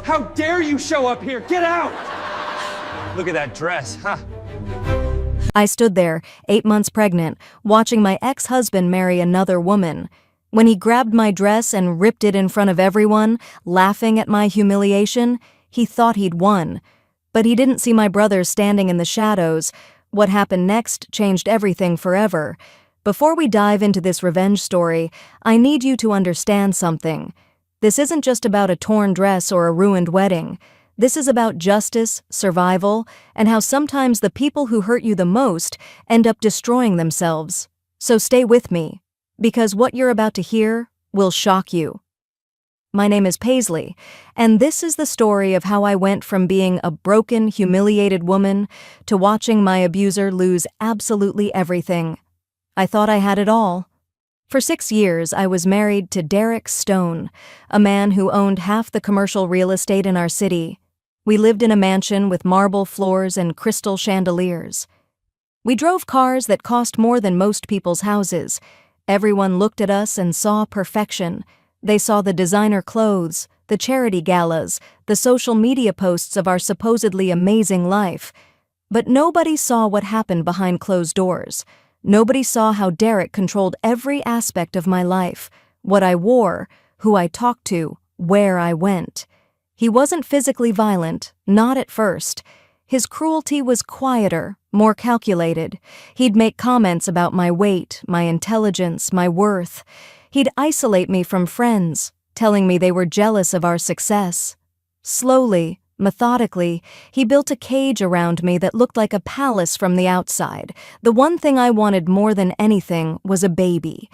How dare you show up here? Get out! Look at that dress, huh? I stood there, 8 months pregnant, watching my ex-husband marry another woman. When he grabbed my dress and ripped it in front of everyone, laughing at my humiliation, he thought he'd won. But he didn't see my brothers standing in the shadows. What happened next changed everything forever. Before we dive into this revenge story, I need you to understand something. This isn't just about a torn dress or a ruined wedding. This is about justice, survival, and how sometimes the people who hurt you the most end up destroying themselves. So stay with me, because what you're about to hear will shock you. My name is Paisley, and this is the story of how I went from being a broken, humiliated woman to watching my abuser lose absolutely everything. I thought I had it all. For 6 years, I was married to Derek Stone, a man who owned half the commercial real estate in our city. We lived in a mansion with marble floors and crystal chandeliers. We drove cars that cost more than most people's houses. Everyone looked at us and saw perfection. They saw the designer clothes, the charity galas, the social media posts of our supposedly amazing life. But nobody saw what happened behind closed doors. Nobody saw how Derek controlled every aspect of my life, what I wore, who I talked to, where I went. He wasn't physically violent, not at first. His cruelty was quieter, more calculated. He'd make comments about my weight, my intelligence, my worth. He'd isolate me from friends, telling me they were jealous of our success. Slowly, methodically, he built a cage around me that looked like a palace from the outside. The one thing I wanted more than anything was a baby.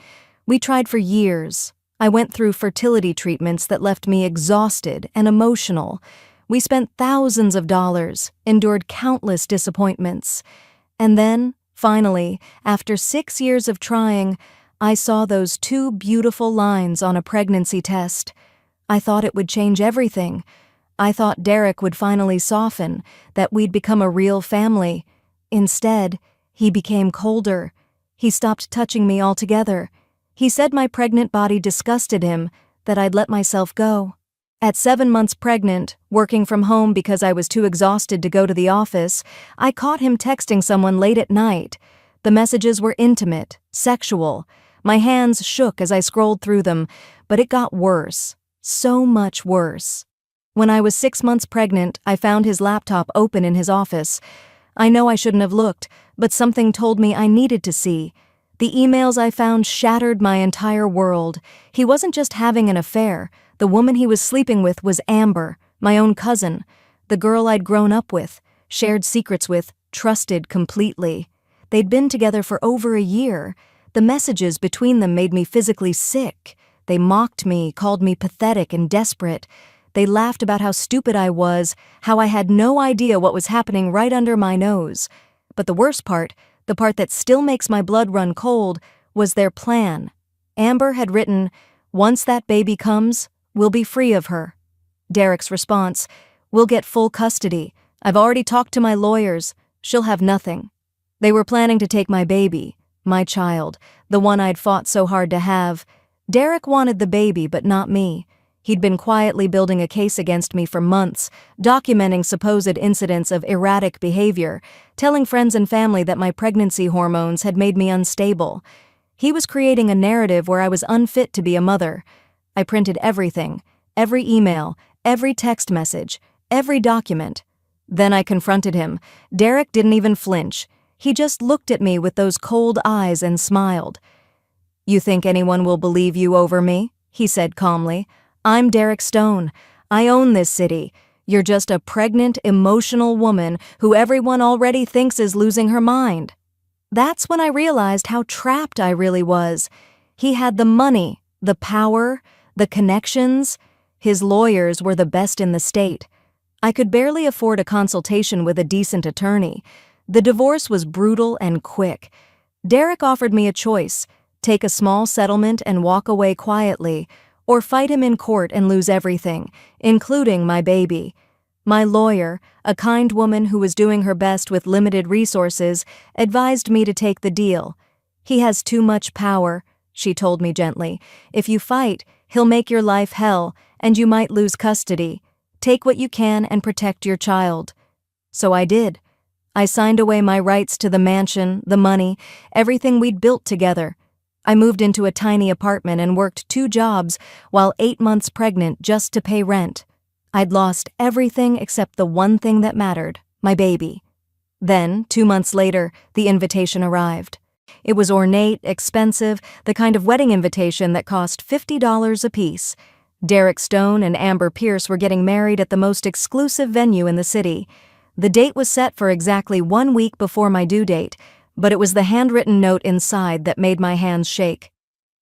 We tried for years. I went through fertility treatments that left me exhausted and emotional. We spent thousands of dollars, endured countless disappointments. And then, finally, after 6 years of trying, I saw those 2 beautiful lines on a pregnancy test. I thought it would change everything. I thought Derek would finally soften, that we'd become a real family. Instead, he became colder. He stopped touching me altogether. He said my pregnant body disgusted him, that I'd let myself go. At 7 months pregnant, working from home because I was too exhausted to go to the office, I caught him texting someone late at night. The messages were intimate, sexual. My hands shook as I scrolled through them, but it got worse. So much worse. When I was 6 months pregnant, I found his laptop open in his office. I know I shouldn't have looked, but something told me I needed to see. The emails I found shattered my entire world. He wasn't just having an affair. The woman he was sleeping with was Amber, my own cousin, the girl I'd grown up with, shared secrets with, trusted completely. They'd been together for over a year. The messages between them made me physically sick. They mocked me, called me pathetic and desperate. They laughed about how stupid I was, how I had no idea what was happening right under my nose. But the worst part, the part that still makes my blood run cold, was their plan. Amber had written, "Once that baby comes, we'll be free of her." Derek's response, "We'll get full custody. I've already talked to my lawyers. She'll have nothing." They were planning to take my baby, my child, the one I'd fought so hard to have. Derek wanted the baby, but not me. He'd been quietly building a case against me for months, documenting supposed incidents of erratic behavior, telling friends and family that my pregnancy hormones had made me unstable. He was creating a narrative where I was unfit to be a mother. I printed everything, every email, every text message, every document. Then I confronted him. Derek didn't even flinch. He just looked at me with those cold eyes and smiled. "You think anyone will believe you over me?" he said calmly. "I'm Derek Stone. I own this city. You're just a pregnant, emotional woman who everyone already thinks is losing her mind." That's when I realized how trapped I really was. He had the money, the power, the connections. His lawyers were the best in the state. I could barely afford a consultation with a decent attorney. The divorce was brutal and quick. Derek offered me a choice: take a small settlement and walk away quietly, or fight him in court and lose everything, including my baby. My lawyer, a kind woman who was doing her best with limited resources, advised me to take the deal. "He has too much power," she told me gently. "If you fight, he'll make your life hell, and you might lose custody. Take what you can and protect your child. So I did. I signed away my rights to the mansion, the money, everything we'd built together. I moved into a tiny apartment and worked 2 jobs while 8 months pregnant just to pay rent. I'd lost everything except the one thing that mattered, my baby. Then, 2 months later, the invitation arrived. It was ornate, expensive, the kind of wedding invitation that cost $50 apiece. Derek Stone and Amber Pierce were getting married at the most exclusive venue in the city. The date was set for exactly 1 week before my due date, but it was the handwritten note inside that made my hands shake.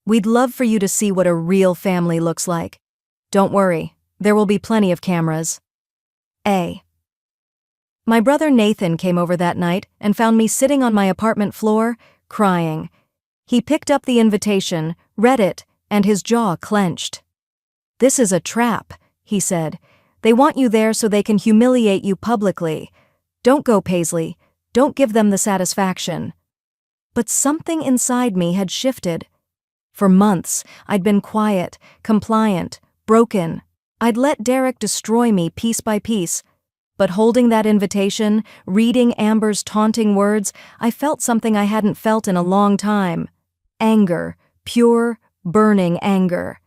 We'd love for you to see what a real family looks like. Don't worry, there will be plenty of cameras. A. My brother Nathan came over that night and found me sitting on my apartment floor, crying. He picked up the invitation, read it, and his jaw clenched. "This is a trap," he said. "They want you there so they can humiliate you publicly. Don't go, Paisley. Don't give them the satisfaction." But something inside me had shifted. For months, I'd been quiet, compliant, broken. I'd let Derek destroy me piece by piece. But holding that invitation, reading Amber's taunting words, I felt something I hadn't felt in a long time. Anger, pure, burning anger.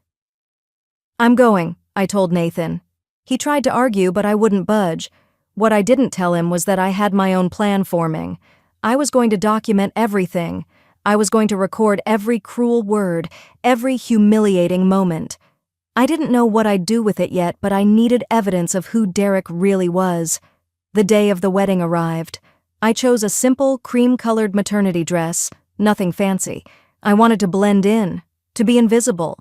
"I'm going," I told Nathan. He tried to argue, but I wouldn't budge. What I didn't tell him was that I had my own plan forming. I was going to document everything. I was going to record every cruel word, every humiliating moment. I didn't know what I'd do with it yet, but I needed evidence of who Derek really was. The day of the wedding arrived. I chose a simple, cream-colored maternity dress, nothing fancy. I wanted to blend in, to be invisible.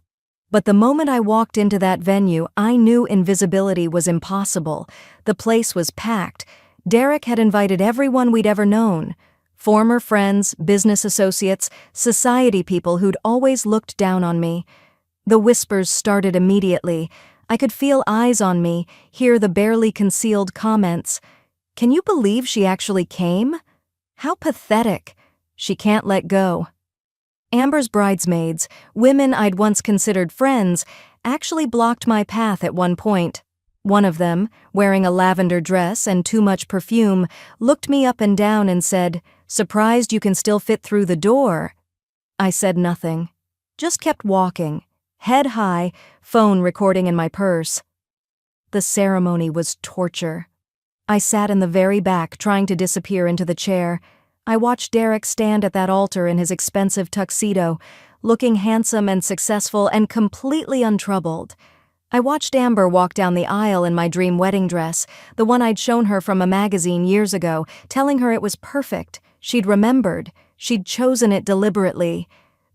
But the moment I walked into that venue, I knew invisibility was impossible. The place was packed. Derek had invited everyone we'd ever known. Former friends, business associates, society people who'd always looked down on me. The whispers started immediately. I could feel eyes on me, hear the barely concealed comments. "Can you believe she actually came? How pathetic. She can't let go." Amber's bridesmaids, women I'd once considered friends, actually blocked my path at one point. One of them, wearing a lavender dress and too much perfume, looked me up and down and said, "Surprised you can still fit through the door?" I said nothing, just kept walking, head high, phone recording in my purse. The ceremony was torture. I sat in the very back, trying to disappear into the chair. I watched Derek stand at that altar in his expensive tuxedo, looking handsome and successful and completely untroubled. I watched Amber walk down the aisle in my dream wedding dress, the one I'd shown her from a magazine years ago, telling her it was perfect. She'd remembered. She'd chosen it deliberately.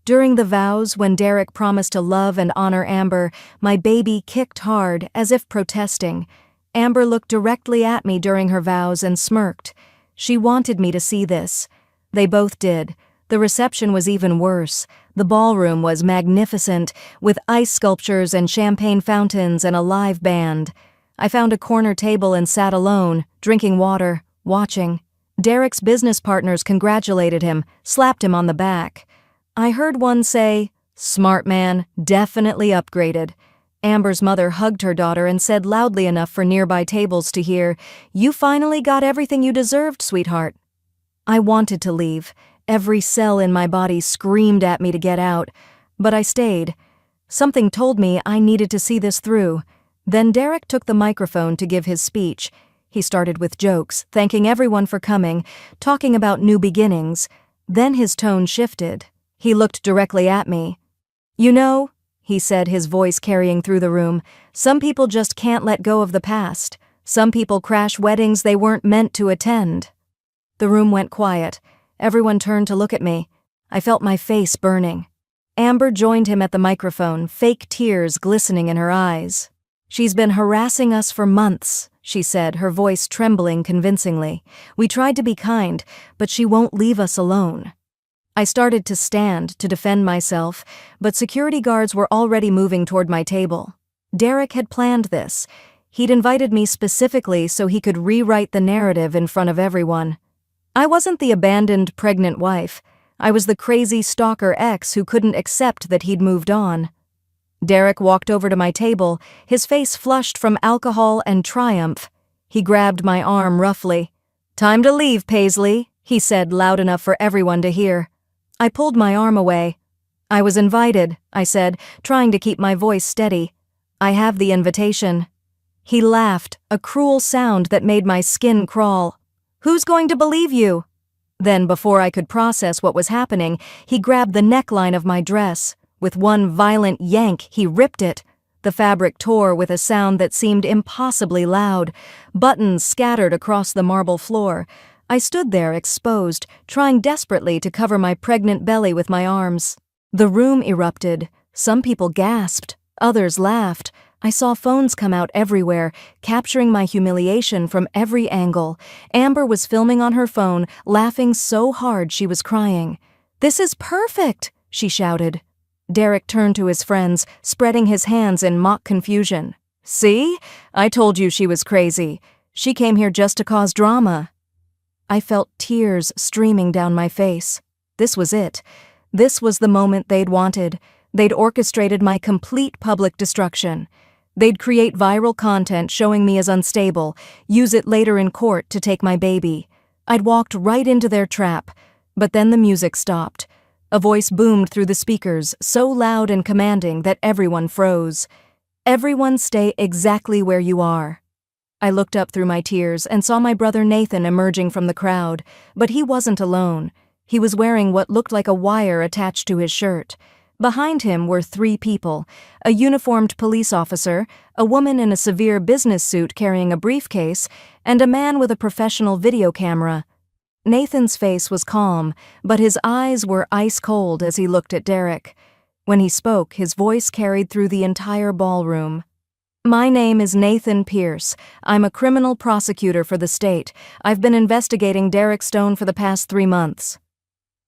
During the vows, when Derek promised to love and honor Amber, my baby kicked hard, as if protesting. Amber looked directly at me during her vows and smirked. She wanted me to see this. They both did. The reception was even worse. The ballroom was magnificent, with ice sculptures and champagne fountains and a live band. I found a corner table and sat alone, drinking water, watching. Derek's business partners congratulated him, slapped him on the back. I heard one say, "Smart man, definitely upgraded." Amber's mother hugged her daughter and said loudly enough for nearby tables to hear, "You finally got everything you deserved, sweetheart." I wanted to leave. Every cell in my body screamed at me to get out, but I stayed. Something told me I needed to see this through. Then Derek took the microphone to give his speech. He started with jokes, thanking everyone for coming, talking about new beginnings. Then his tone shifted. He looked directly at me. "You know," he said, his voice carrying through the room, "some people just can't let go of the past. Some people crash weddings they weren't meant to attend." The room went quiet. Everyone turned to look at me. I felt my face burning. Amber joined him at the microphone, fake tears glistening in her eyes. "She's been harassing us for months," she said, her voice trembling convincingly. "We tried to be kind, but she won't leave us alone." I started to stand, to defend myself, but security guards were already moving toward my table. Derek had planned this. He'd invited me specifically so he could rewrite the narrative in front of everyone. I wasn't the abandoned pregnant wife. I was the crazy stalker ex who couldn't accept that he'd moved on. Derek walked over to my table, his face flushed from alcohol and triumph. He grabbed my arm roughly. "Time to leave, Paisley," he said loud enough for everyone to hear. I pulled my arm away. "I was invited," I said, trying to keep my voice steady. "I have the invitation." He laughed, a cruel sound that made my skin crawl. "Who's going to believe you?" Then, before I could process what was happening, he grabbed the neckline of my dress. With one violent yank, he ripped it. The fabric tore with a sound that seemed impossibly loud. Buttons scattered across the marble floor. I stood there exposed, trying desperately to cover my pregnant belly with my arms. The room erupted. Some people gasped. Others laughed. I saw phones come out everywhere, capturing my humiliation from every angle. Amber was filming on her phone, laughing so hard she was crying. "This is perfect!" she shouted. Derek turned to his friends, spreading his hands in mock confusion. "See? I told you she was crazy. She came here just to cause drama." I felt tears streaming down my face. This was it. This was the moment they'd wanted. They'd orchestrated my complete public destruction. They'd create viral content showing me as unstable, use it later in court to take my baby. I'd walked right into their trap. But then the music stopped. A voice boomed through the speakers, so loud and commanding that everyone froze. "Everyone stay exactly where you are." I looked up through my tears and saw my brother Nathan emerging from the crowd, but he wasn't alone. He was wearing what looked like a wire attached to his shirt. Behind him were 3 people, a uniformed police officer, a woman in a severe business suit carrying a briefcase, and a man with a professional video camera. Nathan's face was calm, but his eyes were ice cold as he looked at Derek. When he spoke, his voice carried through the entire ballroom. "My name is Nathan Pierce. I'm a criminal prosecutor for the state. I've been investigating Derek Stone for the past 3 months."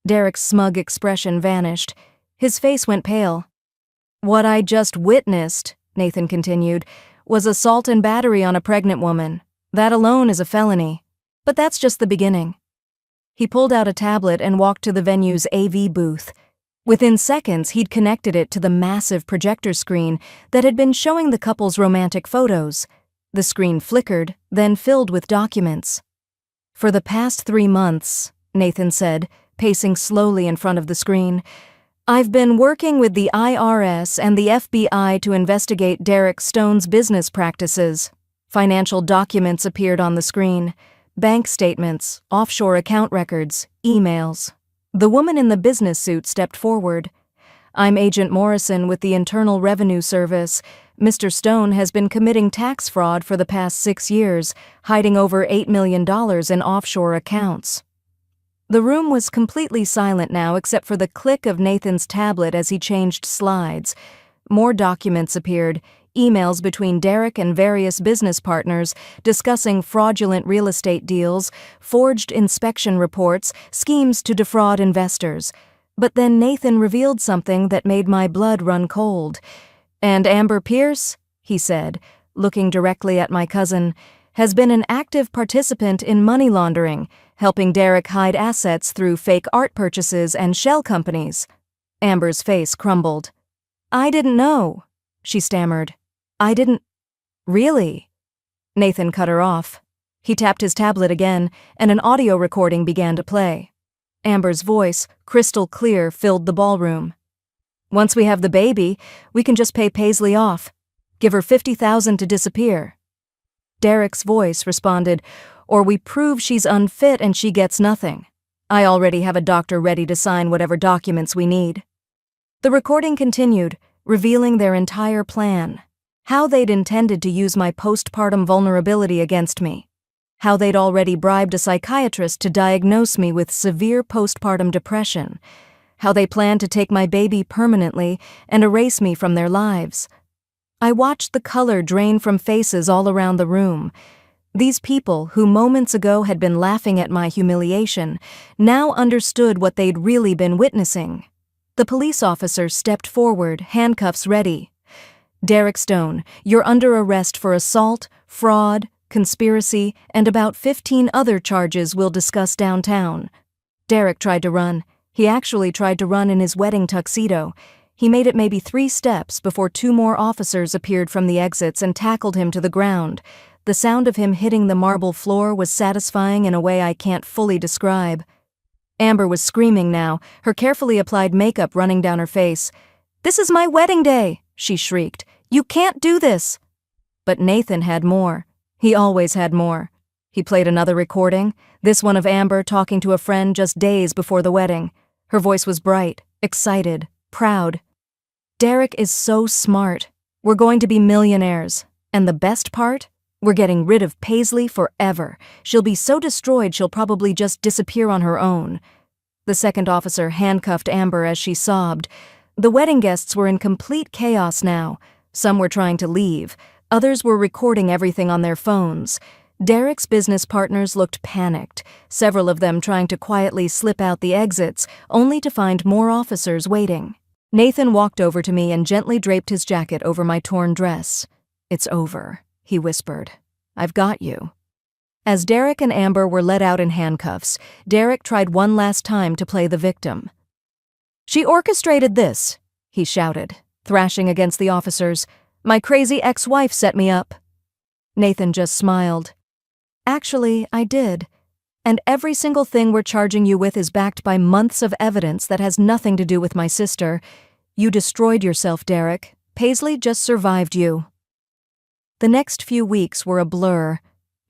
Derek's smug expression vanished. His face went pale. "What I just witnessed," Nathan continued, "was assault and battery on a pregnant woman. That alone is a felony. But that's just the beginning." He pulled out a tablet and walked to the venue's AV booth. Within seconds, he'd connected it to the massive projector screen that had been showing the couple's romantic photos. The screen flickered, then filled with documents. "For the past 3 months," Nathan said, pacing slowly in front of the screen, "I've been working with the IRS and the FBI to investigate Derek Stone's business practices." Financial documents appeared on the screen. Bank statements, offshore account records, emails. The woman in the business suit stepped forward. "I'm Agent Morrison with the Internal Revenue Service. Mr. Stone has been committing tax fraud for the past 6 years, hiding over $8 million in offshore accounts." The room was completely silent now except for the click of Nathan's tablet as he changed slides. More documents appeared, emails between Derek and various business partners discussing fraudulent real estate deals, forged inspection reports, schemes to defraud investors. But then Nathan revealed something that made my blood run cold. "And Amber Pierce," he said, looking directly at my cousin, "has been an active participant in money laundering, helping Derek hide assets through fake art purchases and shell companies." Amber's face crumbled. "I didn't know," she stammered. "I didn't... Really?" Nathan cut her off. He tapped his tablet again, and an audio recording began to play. Amber's voice, crystal clear, filled the ballroom. "Once we have the baby, we can just pay Paisley off. Give her $50,000 to disappear." Derek's voice responded, "Or we prove she's unfit and she gets nothing. I already have a doctor ready to sign whatever documents we need." The recording continued, revealing their entire plan. How they'd intended to use my postpartum vulnerability against me. How they'd already bribed a psychiatrist to diagnose me with severe postpartum depression. How they planned to take my baby permanently and erase me from their lives. I watched the color drain from faces all around the room. These people, who moments ago had been laughing at my humiliation, now understood what they'd really been witnessing. The police officer stepped forward, handcuffs ready. "Derek Stone, you're under arrest for assault, fraud, conspiracy, and about 15 other charges we'll discuss downtown." Derek tried to run. He actually tried to run in his wedding tuxedo. He made it maybe 3 steps before 2 more officers appeared from the exits and tackled him to the ground. The sound of him hitting the marble floor was satisfying in a way I can't fully describe. Amber was screaming now, her carefully applied makeup running down her face. "This is my wedding day," she shrieked. "You can't do this." But Nathan had more. He always had more. He played another recording, this one of Amber talking to a friend just days before the wedding. Her voice was bright, excited, proud. "Derek is so smart. We're going to be millionaires. And the best part? We're getting rid of Paisley forever. She'll be so destroyed she'll probably just disappear on her own." The second officer handcuffed Amber as she sobbed. The wedding guests were in complete chaos now. Some were trying to leave. Others were recording everything on their phones. Derek's business partners looked panicked, several of them trying to quietly slip out the exits, only to find more officers waiting. Nathan walked over to me and gently draped his jacket over my torn dress. "It's over," he whispered. "I've got you." As Derek and Amber were let out in handcuffs, Derek tried one last time to play the victim. "She orchestrated this," he shouted, thrashing against the officers. "My crazy ex-wife set me up." Nathan just smiled. "Actually, I did. And every single thing we're charging you with is backed by months of evidence that has nothing to do with my sister. You destroyed yourself, Derek. Paisley just survived you." The next few weeks were a blur.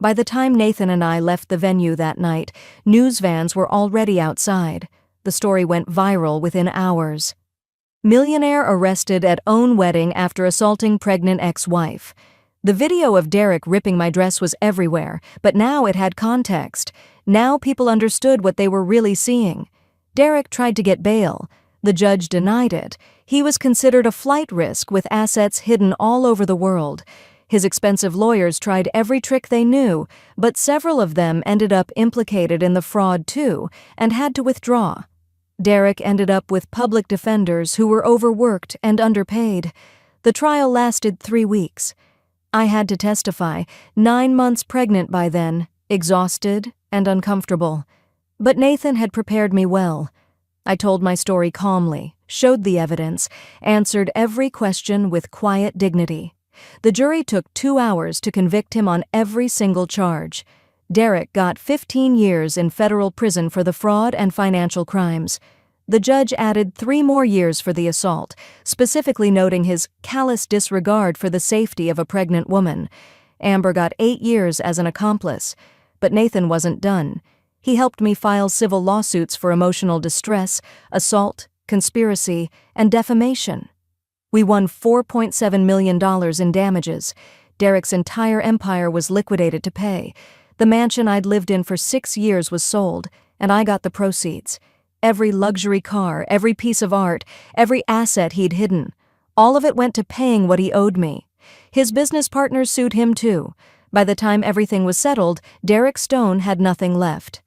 By the time Nathan and I left the venue that night, news vans were already outside. The story went viral within hours. Millionaire arrested at own wedding after assaulting pregnant ex-wife. The video of Derek ripping my dress was everywhere, but now it had context. Now people understood what they were really seeing. Derek tried to get bail. The judge denied it. He was considered a flight risk with assets hidden all over the world. His expensive lawyers tried every trick they knew, but several of them ended up implicated in the fraud too, and had to withdraw. Derek ended up with public defenders who were overworked and underpaid. The trial lasted 3 weeks. I had to testify, 9 months pregnant by then, exhausted and uncomfortable. But Nathan had prepared me well. I told my story calmly, showed the evidence, answered every question with quiet dignity. The jury took 2 hours to convict him on every single charge. Derek got 15 years in federal prison for the fraud and financial crimes. The judge added 3 more years for the assault, specifically noting his callous disregard for the safety of a pregnant woman. Amber got 8 years as an accomplice. But Nathan wasn't done. He helped me file civil lawsuits for emotional distress, assault, conspiracy, and defamation. We won $4.7 million in damages. Derek's entire empire was liquidated to pay. The mansion I'd lived in for 6 years was sold, and I got the proceeds. Every luxury car, every piece of art, every asset he'd hidden. All of it went to paying what he owed me. His business partners sued him too. By the time everything was settled, Derek Stone had nothing left.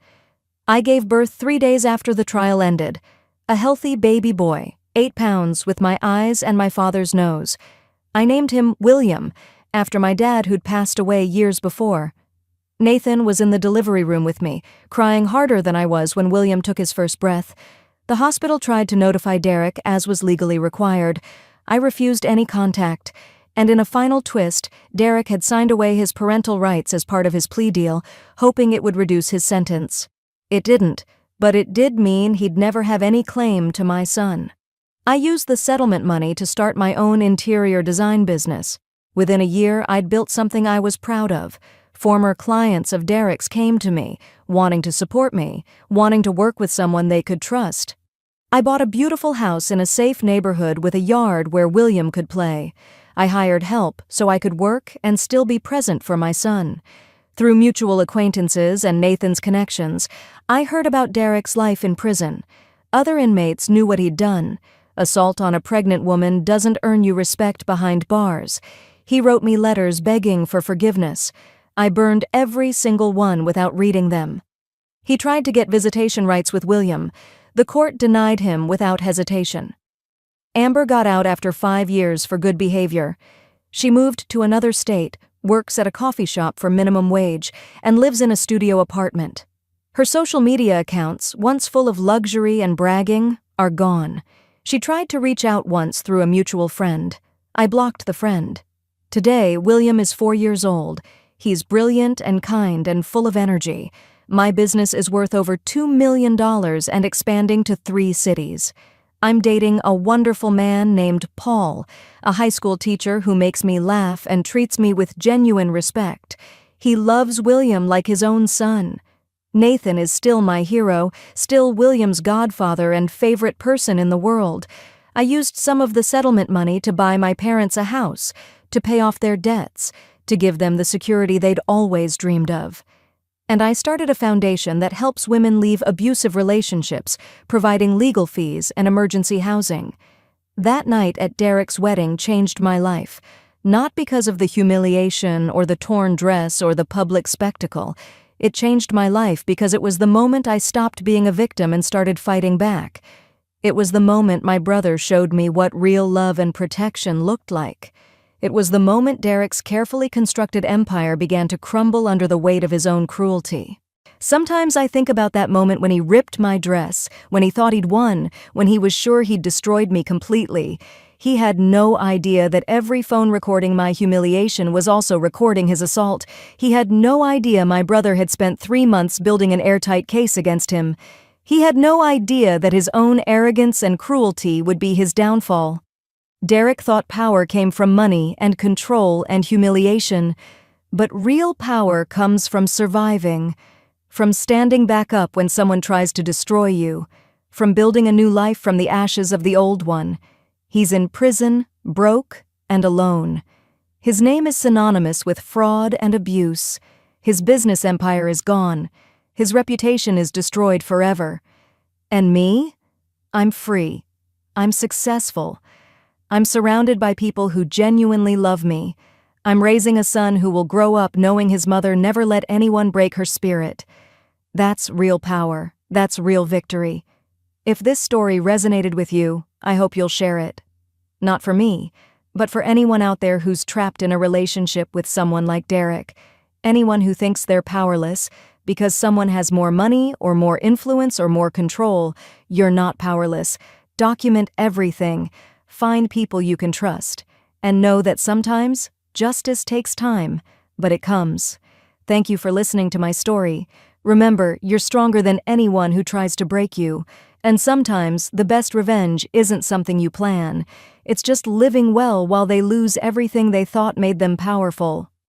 I gave birth 3 days after the trial ended. A healthy baby boy, 8 pounds, with my eyes and my father's nose. I named him William, after my dad who'd passed away years before. Nathan was in the delivery room with me, crying harder than I was when William took his first breath. The hospital tried to notify Derek, as was legally required. I refused any contact, and in a final twist, Derek had signed away his parental rights as part of his plea deal, hoping it would reduce his sentence. It didn't, but it did mean he'd never have any claim to my son. I used the settlement money to start my own interior design business. Within a year, I'd built something I was proud of. Former clients of Derek's came to me, wanting to support me, wanting to work with someone they could trust. I bought a beautiful house in a safe neighborhood with a yard where William could play. I hired help so I could work and still be present for my son. Through mutual acquaintances and Nathan's connections, I heard about Derek's life in prison. Other inmates knew what he'd done. Assault on a pregnant woman doesn't earn you respect behind bars. He wrote me letters begging for forgiveness. I burned every single one without reading them. He tried to get visitation rights with William. The court denied him without hesitation. Amber got out after 5 years for good behavior. She moved to another state, works at a coffee shop for minimum wage, and lives in a studio apartment. Her social media accounts, once full of luxury and bragging, are gone. She tried to reach out once through a mutual friend. I blocked the friend. Today, William is 4 years old. He's brilliant and kind and full of energy. My business is worth over $2 million and expanding to 3 cities. I'm dating a wonderful man named Paul, a high school teacher who makes me laugh and treats me with genuine respect. He loves William like his own son. Nathan is still my hero, still William's godfather and favorite person in the world. I used some of the settlement money to buy my parents a house, to pay off their debts, to give them the security they'd always dreamed of. And I started a foundation that helps women leave abusive relationships, providing legal fees and emergency housing. That night at Derek's wedding changed my life, not because of the humiliation or the torn dress or the public spectacle. It changed my life because it was the moment I stopped being a victim and started fighting back. It was the moment my brother showed me what real love and protection looked like. It was the moment Derek's carefully constructed empire began to crumble under the weight of his own cruelty. Sometimes I think about that moment when he ripped my dress, when he thought he'd won, when he was sure he'd destroyed me completely. He had no idea that every phone recording my humiliation was also recording his assault. He had no idea my brother had spent 3 months building an airtight case against him. He had no idea that his own arrogance and cruelty would be his downfall. Derek thought power came from money and control and humiliation, but real power comes from surviving, from standing back up when someone tries to destroy you, from building a new life from the ashes of the old one. He's in prison, broke, and alone. His name is synonymous with fraud and abuse. His business empire is gone. His reputation is destroyed forever. And me? I'm free. I'm successful. I'm surrounded by people who genuinely love me. I'm raising a son who will grow up knowing his mother never let anyone break her spirit. That's real power. That's real victory. If this story resonated with you, I hope you'll share it. Not for me, but for anyone out there who's trapped in a relationship with someone like Derek. Anyone who thinks they're powerless because someone has more money or more influence or more control. You're not powerless. Document everything. Find people you can trust, and know that sometimes justice takes time, but it comes. Thank you for listening to my story. Remember, you're stronger than anyone who tries to break you, and sometimes the best revenge isn't something you plan. It's just living well while they lose everything they thought made them powerful.